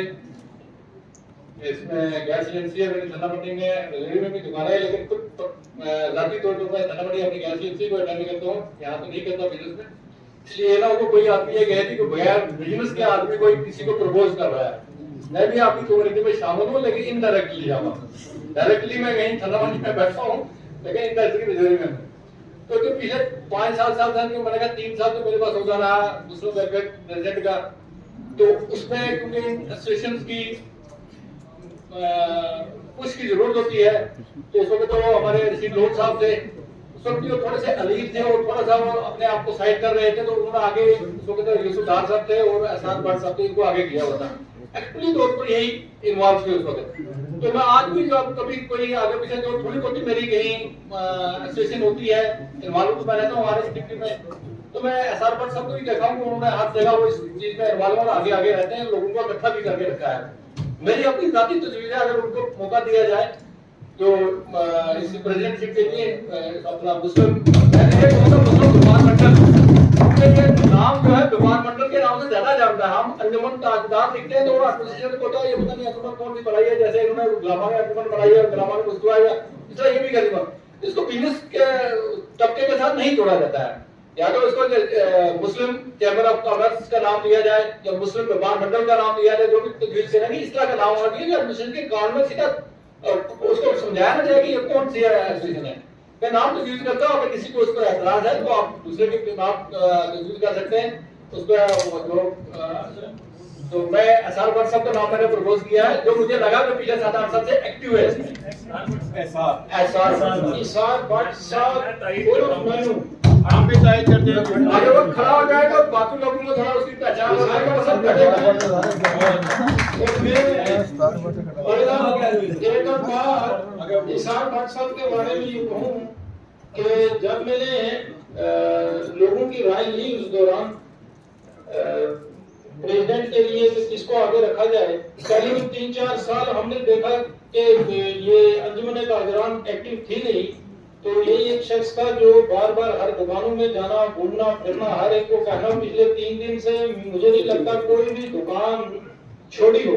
इसमें गैस एजेंसी है, मैंने धनापट्टी में रेलवे में भी दुकान है, लेकिन खुद जाती तौर पर मैं धनापट्टी अपनी गैस एजेंसी को अटेंड करता हूँ, यहाँ तो नहीं करता बिजनेस में। इसलिए ना वो कोई आदमी ये कहती कि बगैर बिजनेस के आदमी कोई किसी को प्रपोज कर रहा है, मैं भी आपकी कम्युनिटी में शामिल हूँ, लेकिन इनडायरेक्टली डायरेक्टली मैं कहीं धनापट्टी में बैठा हूँ, लेकिन इनडायरेक्टली तिजोरी में। तो जो पिछले 5-7 साल था, मैंने कहा 3 साल तो मेरे पास होता रहा मुस्लिम वेलफेयर प्रेसिडेंट का, तो उसमें क्योंकि एसोसिएशन की पुश की जरूरत होती है, तो उस वक्त तो हमारे ऋषि लोग साहब थे, उस वक्त वो थोड़े से अलीफ थे और थोड़ा सा वो अपने आप को साइड कर रहे थे, तो उन्होंने आगे उस वक्त यूसुफ डार साहब थे और एहसान भट्ट साहब थे, इनको आगे किया हुआ था। एक्चुअली तौर पर यही इन्वॉल्व थे उस वक्त। तो मैं आज भी जब कभी कोई आगे पीछे जो थोड़ी बहुत मेरी कहीं एसोसिएशन होती है, इन्वॉल्व मैं रहता हूँ हमारे डिस्ट्रिक्ट में, तो मैं एहसान भट्ट साहब को भी देखा हूँ, उन्होंने हर जगह वो इस चीज में इन्वॉल्व और आगे आगे रहते हैं, लोगों को इकट्ठा भी करके रखा है। मेरी अपनी जाती तस्वीर है, अगर उनको मौका दिया जाए तो इस प्रेसिडेंटशिप के लिए अपना मुस्लिम विमान मंडल नाम जो है विमान मंडल के नाम से ज्यादा जानता है। हम अंजुमन ताजदार लिखते हैं तो एडमिनिस्ट्रेशन को तो ये पता नहीं अंजुमन कौन सी बनाई है, जैसे इन्होंने गुलामा ने अंजुमन बनाई है, गुलामा ने मुस्तफा है, इसलिए ये भी करीबन इसको बिजनेस के तबके के साथ नहीं जोड़ा जाता है। या तो इसको मुस्लिम चैम्बर ऑफ कॉमर्स का नाम दिया जाए या मुस्लिम विमान मंडल का नाम दिया जाए, जो भी तजवीज से नहीं, इस तरह का नाम होना चाहिए जो एडमिनिस्ट्रेशन के कान में सीधा उसको समझाया ना जाए कि ये कौन सी एसोसिएशन है। मैं नाम तजवीज करता हूँ, अगर किसी को उस पर एतराज है तो आप दूसरे के नाम तजवीज कर सकते हैं उस पर। तो मैं एहसान भट्ट साहब का नाम मैंने प्रपोज किया है, जो मुझे लगा कि पिछले 7-8 साल से एक्टिव है। एहसान भट्ट साहब आप भी चाहे करते हैं, अगर वो खड़ा हो जाए तो बाकी लोगों को थोड़ा उसकी पहचान पसंद करेगा। एहसान भट्ट साहब के बारे में ये कहूँ कि जब मैंने लोगों की राय ली उस दौरान प्रेसिडेंट के लिए कि किसको आगे रखा जाए, करीब 3-4 साल हमने देखा कि ये अंजुमन ताजरान एक्टिव थी नहीं, तो यही एक शख्स था जो बार बार हर दुकानों में जाना, घूमना फिरना, हर एक को कहना। पिछले 3 दिन से मुझे नहीं लगता कोई भी दुकान छोड़ी हो।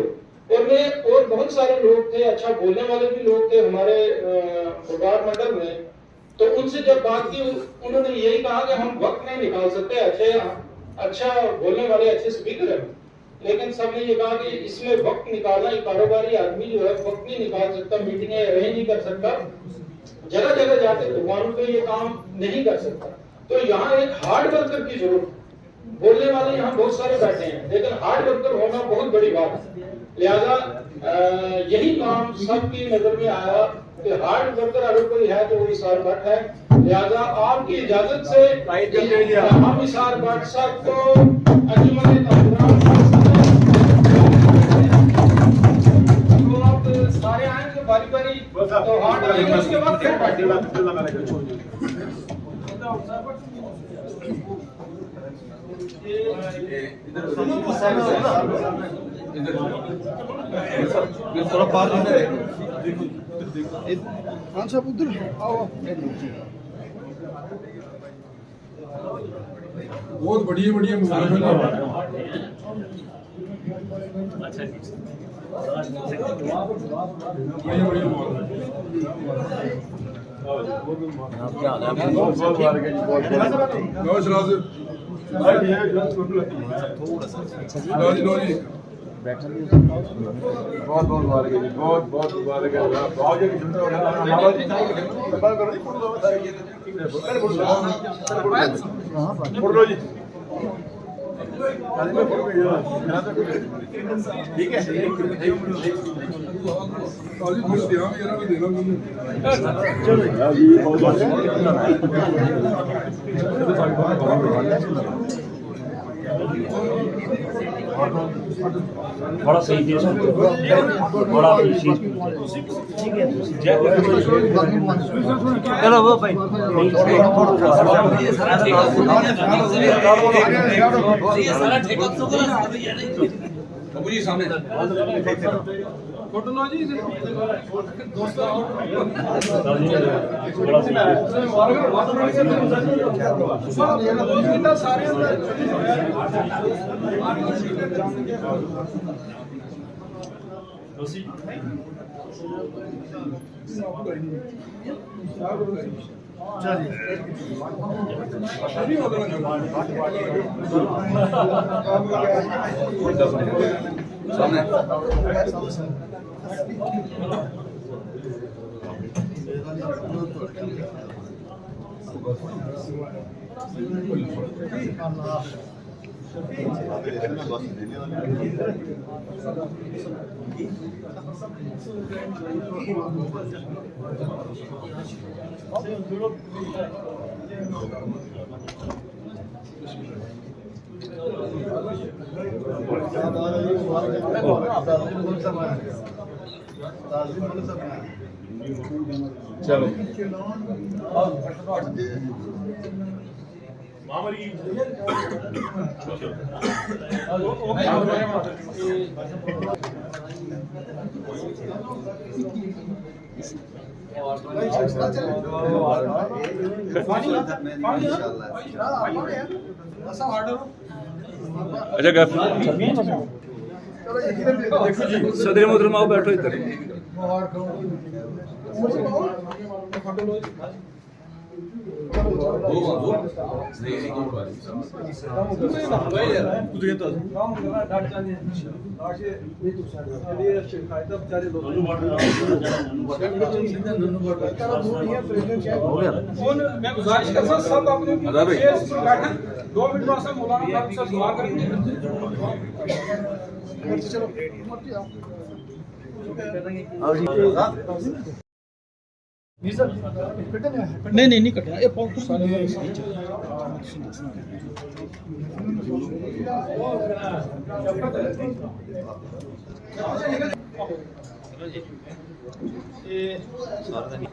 और बहुत सारे लोग थे, अच्छा बोलने वाले भी लोग थे हमारे व्यापार मंडल में, तो उनसे जब बात की उन्होंने यही कहा कि हम वक्त नहीं निकाल सकते, अच्छा बोलने वाले अच्छे स्पीकर हैं, लेकिन सबने ये कहा कि इसमें वक्त निकालना, कारोबारी आदमी जो है वक्त नहीं निकाल सकता, मीटिंगें अरेंज नहीं कर सकता, जगह जगह जाके दुकानों पे ये काम नहीं कर सकता। तो यहाँ एक हार्ड वर्कर की जरूरत, बोलने वाले यहाँ बहुत सारे बैठे हैं, लेकिन हार्ड वर्कर होना बहुत बड़ी बात है। लिहाजा यही काम सबकी नजर में आया कि हार्ड वर्कर अगर कोई है तो वो एहसान भट्ट है। लिहाजा आपकी इजाजत से हम एहसान भट्ट साहब को अंजुमन ताजरान तो आप सारे आएंगे बारी बारी, तो हार्ड आएंगे उसके बाद फिर थोड़ा बाहर उधर आओ। बहुत बढ़िया बढ़िया अच्छा जी, बहुत बहुत मुबारक है जी, बहुत बहुत मुबारक है। ठीक है, बड़ा सही थी, बड़ा चलो वो भाई सारा ठेका तो जी सामने फोटो लो जी दोस्तों सारे चलो अच्छा गफ सदर मोहतरम आओ बैठो इधर मैं गुजारिश करता हूं सब अपने चेयर्स पर बैठें 2 मिनट वास्ते मौलाना साहब से दुआ करेंगे नहीं कटा ये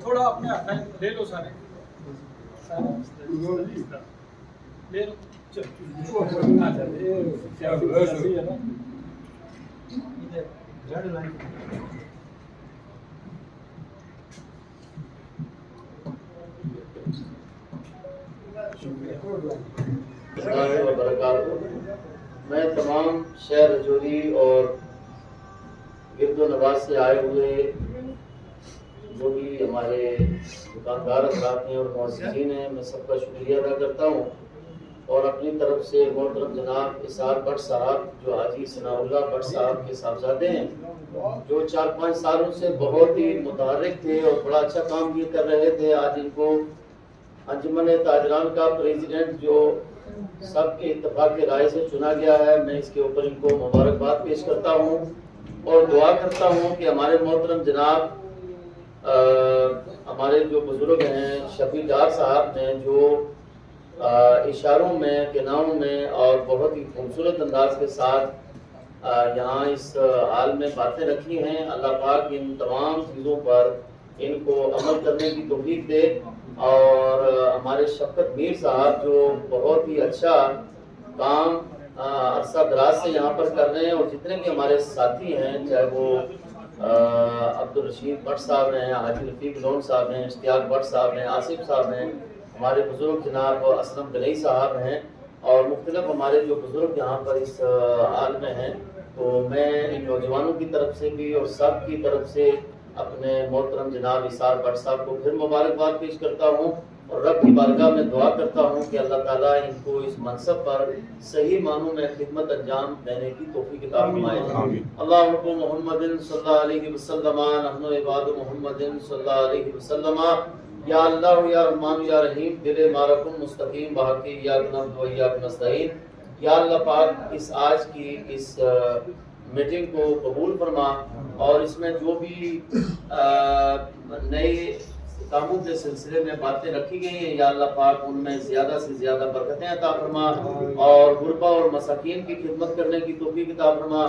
थोड़ा अपने हाथ में ले लो सारे ले लो मैं तमाम शहर रजौरी और गिरदो नवाज से आए हुए जो भी हमारे दुकानदार हजरात हैं और मौजूदीन हैं, मैं सबका शुक्रिया अदा करता हूँ और अपनी तरफ से मोहतरम जनाब इसार भट्ट साहब जो हाजी सनाउल्लाह भट्ट साहब के साहबजादे हैं, जो 4-5 सालों से बहुत ही मुतहर्रिक थे और बड़ा अच्छा काम ये कर रहे थे, आज इनको अंजुमन ताजरान का प्रेसिडेंट जो सबके इत्तेफाक के राय से चुना गया है, मैं इसके ऊपर इनको मुबारकबाद पेश करता हूँ और दुआ करता हूँ कि हमारे मोहतरम जनाब हमारे जो बुजुर्ग हैं शफी डार साहब ने जो इशारों में किनारों में और बहुत ही खूबसूरत अंदाज के साथ यहाँ इस हाल में बातें रखी हैं, अल्लाह पाक इन तमाम चीज़ों पर इनको अमल करने की तौफीक दे। और हमारे शफकत मीर साहब जो बहुत ही अच्छा काम अरसा दराज से यहाँ पर कर रहे हैं और जितने भी हमारे साथी हैं, चाहे वो अब्दुल रशीद भट्ट साहब हैं, हाजी रफीक लोन साहब हैं, इश्तियाक भट्ट साहब हैं, आसिफ साहब हैं, हमारे बुजुर्ग जनाब असलम गलई साहब हैं और मुख्तलिफ हमारे जो बुजुर्ग यहाँ पर इस हाल में हैं, तो मैं इन नौजवानों की तरफ से भी और सब की तरफ से अपने मोहतरम जनाब इसार भट्ट साहब को फिर मुबारकबाद पेश करता हूँ और रब की बारगाह में दुआ करता हूँ कि अल्लाह ताला इनको इस मनसब पर सही मानों में खिदमत अंजाम देने की तौफीक अता फरमाए। अल्लाहु मुहम्मदिन सल्लल्लाहु अलैहि वसल्लम नहनु इबादु मुहम्मदिन सल्लल्लाहु अलैहि वसल्लम या अल्लाह या रहमान या रहीम दिल मारकुम मुस्तकीम बहकी या नब्द व या नस्तईन। या अल्लाह पाक इस आज की इस मीटिंग को कबूल फरमा और इसमें जो भी नए कामों के सिलसिले में बातें रखी गई हैं, या अल्लाह पाक उनमें ज़्यादा से ज़्यादा बरकतें अता फरमा और गुरबा और मसाकीन की खिदमत करने की तौफीक अता फरमा,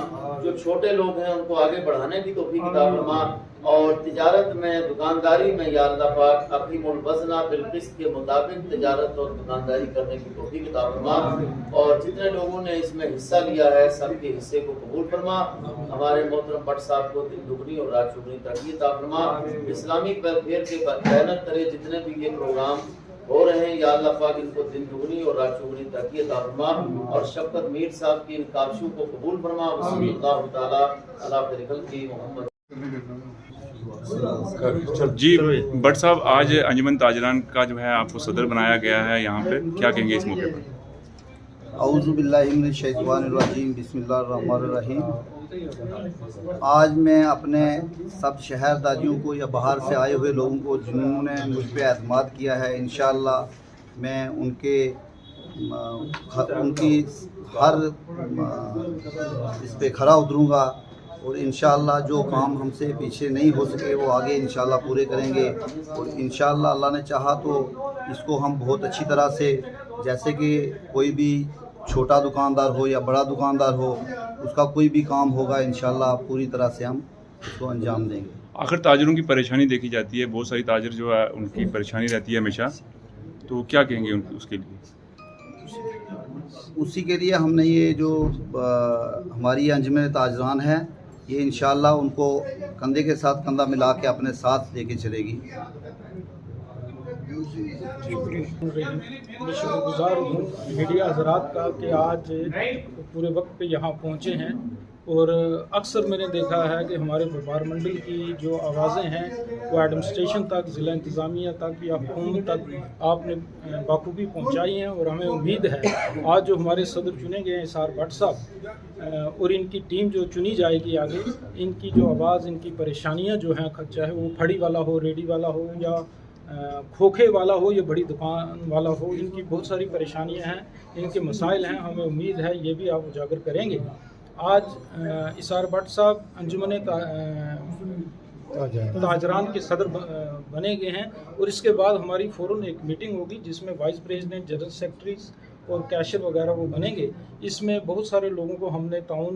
जो छोटे लोग हैं उनको आगे बढ़ाने की तौफीक अता फरमा और तिजारत में, दुकानदारी में या अल्लाह पाक अकीमुल वज़ना बिलकिस्त के मुताबिक तिजारत और दुकानदारी करने की तौफीक अता फरमा। और जितने लोगों ने इसमें हिस्सा लिया है सबके हिस्से को कबूल फरमा। हमारे मोहतरम भट्ट साहब को दिन दुगनी और रात चौगुनी तरक्की अता फरमा। इस्लामिक वेलफेयर के बैनर तले जितने भी ये प्रोग्राम हो रहे हैं या अल्लाह पाक इनको दिन दुगनी और रात चौगुनी तरक्की अता फरमा। और शफ़क़त मीर साहब की इन काविशों को कबूल फरमा। वसल्लल्लाहु तआला अला खैरिल खल्क़ि मुहम्मद। जी भट्ट साहब, आज अंजुमन ताजरान का जो है आपको सदर बनाया गया है, यहाँ पे क्या कहेंगे इस मौके पर? औज़ु बिल्लाहि मिनश शैतानिर रजीम, बिस्मिल्लाहिर रहमानिर रहीम। आज मैं अपने सब शहरदादियों को या बाहर से आए हुए लोगों को जिन्होंने मुझ पर एतमाद किया है, इंशाअल्लाह मैं उनकी हर इस पे खरा उतरूँगा और इंशाअल्लाह जो काम हमसे पीछे नहीं हो सके वो आगे इंशाअल्लाह पूरे करेंगे। और इंशाअल्लाह अल्लाह ने चाहा तो इसको हम बहुत अच्छी तरह से, जैसे कि कोई भी छोटा दुकानदार हो या बड़ा दुकानदार हो, उसका कोई भी काम होगा इंशाअल्लाह पूरी तरह से हम उसको अंजाम देंगे। आखिर ताजरों की परेशानी देखी जाती है, बहुत सारी ताजर जो है उनकी परेशानी रहती है हमेशा, तो क्या कहेंगे उसके लिए? उसी के लिए हमने ये जो हमारी अंजुमन ताजरान है, ये इंशाअल्लाह उनको कंधे के साथ कंधा मिला के अपने साथ लेके चलेगी। मैं शुक्रगुजार हूँ मीडिया हजरात का कि आज पूरे वक्त पे यहाँ पहुँचे हैं। और अक्सर मैंने देखा है कि हमारे व्यापार मंडल की जो आवाज़ें हैं वो एडमिनिस्ट्रेशन तक, ज़िला इंतज़ामिया तक या हुकूमत तक आपने बाखूबी पहुँचाई हैं। और हमें उम्मीद है आज जो हमारे सदर चुने गए हैं इसार भट्ट साहब और इनकी टीम जो चुनी जाएगी आगे, इनकी जो आवाज़, इनकी परेशानियाँ जो हैं, चाहे वो फड़ी वाला हो, रेडी वाला हो या खोखे वाला हो या बड़ी दुकान वाला हो, इनकी बहुत सारी परेशानियाँ हैं, इनके मसाइल हैं। हमें उम्मीद है ये भी आप उजागर करेंगे। आज इसार भट्ट साहब अंजुमन ताजरान के सदर बने गए हैं और इसके बाद हमारी फ़ौरन एक मीटिंग होगी जिसमें वाइस प्रेसिडेंट, जनरल सेक्रेटरीज और कैशियर वगैरह वो बनेंगे। इसमें बहुत सारे लोगों को हमने ताउन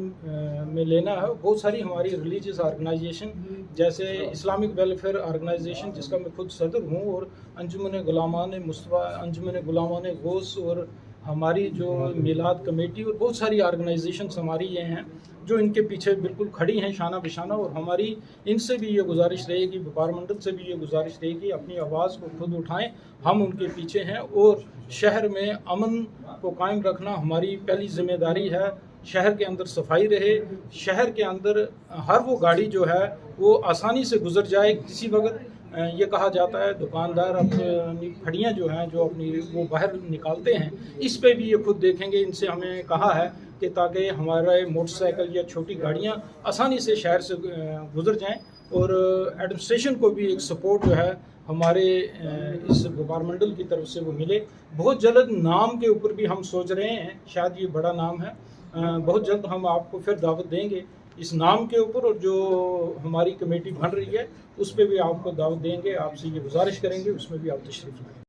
में लेना है। बहुत सारी हमारी रिलीजियस ऑर्गेनाइजेशन जैसे इस्लामिक वेलफेयर ऑर्गेनाइजेशन जिसका मैं खुद सदर हूँ, और अंजुमन गुलामान मुस्तफ़ा, अंजुमन गुलामान गौस और हमारी जो मिलाद कमेटी और बहुत सारी ऑर्गेनाइजेशंस हमारी ये हैं जो इनके पीछे बिल्कुल खड़ी हैं शाना बिशाना। और हमारी इनसे भी ये गुजारिश रहेगी, व्यापार मंडल से भी ये गुजारिश रहेगी, अपनी आवाज़ को खुद उठाएं, हम उनके पीछे हैं। और शहर में अमन को कायम रखना हमारी पहली जिम्मेदारी है। शहर के अंदर सफाई रहे, शहर के अंदर हर वो गाड़ी जो है वो आसानी से गुजर जाए। किसी वक्त ये कहा जाता है दुकानदार अपनी फड़ियाँ जो हैं जो अपनी वो बाहर निकालते हैं, इस पे भी ये खुद देखेंगे। इनसे हमें कहा है कि ताकि हमारे मोटरसाइकिल या छोटी गाड़ियाँ आसानी से शहर से गुजर जाएं। और एडमिनिस्ट्रेशन को भी एक सपोर्ट जो है हमारे इस व्यापार मंडल की तरफ से वो मिले। बहुत जल्द नाम के ऊपर भी हम सोच रहे हैं, शायद ये बड़ा नाम है, बहुत जल्द हम आपको फिर दावत देंगे इस नाम के ऊपर। और जो हमारी कमेटी बन रही है उस पर भी आपको दावत देंगे, आपसे ये गुजारिश करेंगे उसमें भी आप तशरीफ़ लाएं।